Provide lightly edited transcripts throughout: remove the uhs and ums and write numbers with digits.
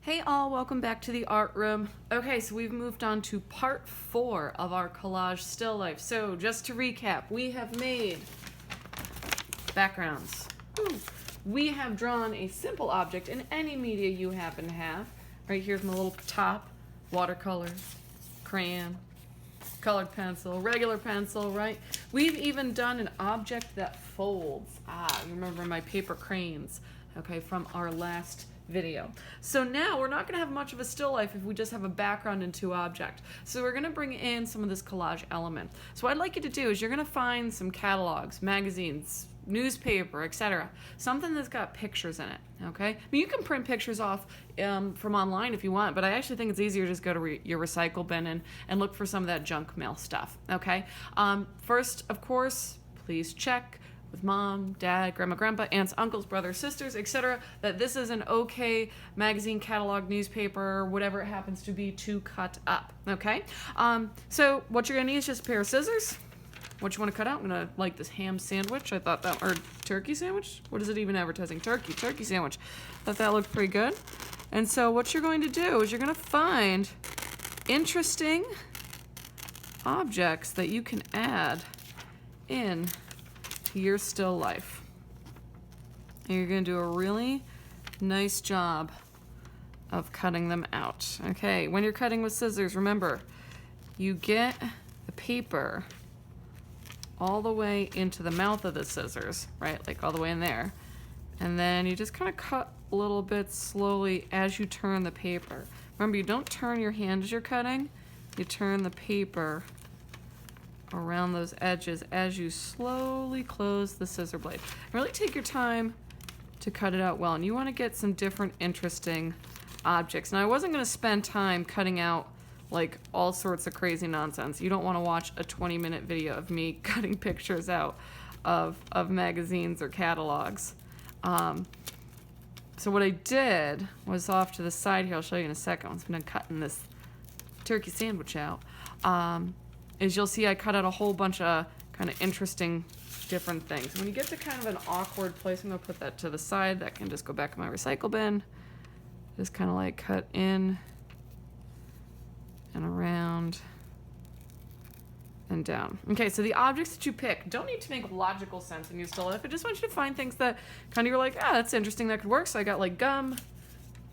Hey all, welcome back to the art room. Okay, so we've moved on to part 4 of our collage still life. So just to recap, we have made backgrounds. We have drawn a simple object in any media you happen to have. Right here's my little top, watercolor, crayon, colored pencil, regular pencil, right? We've even done an object that folds. You remember my paper cranes, okay, from our last video. So now we're not going to have much of a still life if we just have a background and 2 objects. So we're going to bring in some of this collage element. So what I'd like you to do is you're going to find some catalogs, magazines, newspaper, etc. Something that's got pictures in it, okay? I mean, you can print pictures off from online if you want, but I actually think it's easier to just go to your recycle bin and look for some of that junk mail stuff, okay? First, of course, please check with mom, dad, grandma, grandpa, aunts, uncles, brothers, sisters, etc., that this is an okay magazine, catalog, newspaper, whatever it happens to be, to cut up, okay? So what you're gonna need is just a pair of scissors. What you want to cut out? I'm gonna like this ham sandwich. I thought that, or turkey sandwich? What is it even advertising? Turkey sandwich. Thought that looked pretty good. And so what you're going to do is you're gonna find interesting objects that you can add in your still life. And you're going to do a really nice job of cutting them out. Okay, when you're cutting with scissors, remember, you get the paper all the way into the mouth of the scissors, right? Like all the way in there. And then you just kind of cut a little bit slowly as you turn the paper. Remember, you don't turn your hand as you're cutting. You turn the paper around those edges as you slowly close the scissor blade. Really take your time to cut it out well, and you want to get some different interesting objects. Now, I wasn't going to spend time cutting out like all sorts of crazy nonsense. You don't want to watch a 20-minute video of me cutting pictures out of magazines or catalogs. So what I did was off to the side here, I'll show you in a second once I'm done cutting this turkey sandwich out, is you'll see I cut out a whole bunch of kind of interesting different things. When you get to kind of an awkward place, I'm going to put that to the side. That can just go back in my recycle bin. Just kind of like cut in and around and down. Okay, so the objects that you pick don't need to make logical sense in your still life. I just want you to find things that kind of you're like, that's interesting, that could work. So I got like gum.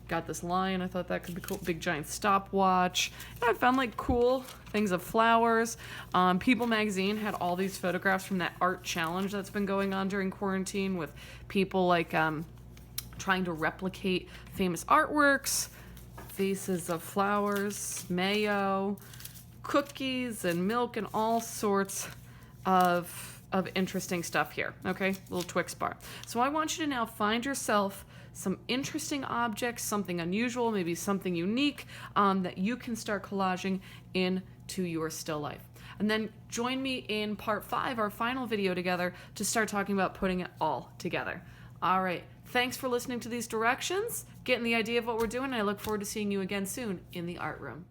Got this lion, I thought that could be cool. Big giant stopwatch. And I found like cool things of flowers. People magazine had all these photographs from that art challenge that's been going on during quarantine with people like trying to replicate famous artworks, vases of flowers, mayo, cookies and milk, and all sorts of interesting stuff here. Okay, little Twix bar. So I want you to now find yourself some interesting objects, something unusual, maybe something unique that you can start collaging into your still life. And then join me in part 5, our final video together, to start talking about putting it all together. All right, thanks for listening to these directions, getting the idea of what we're doing, and I look forward to seeing you again soon in the art room.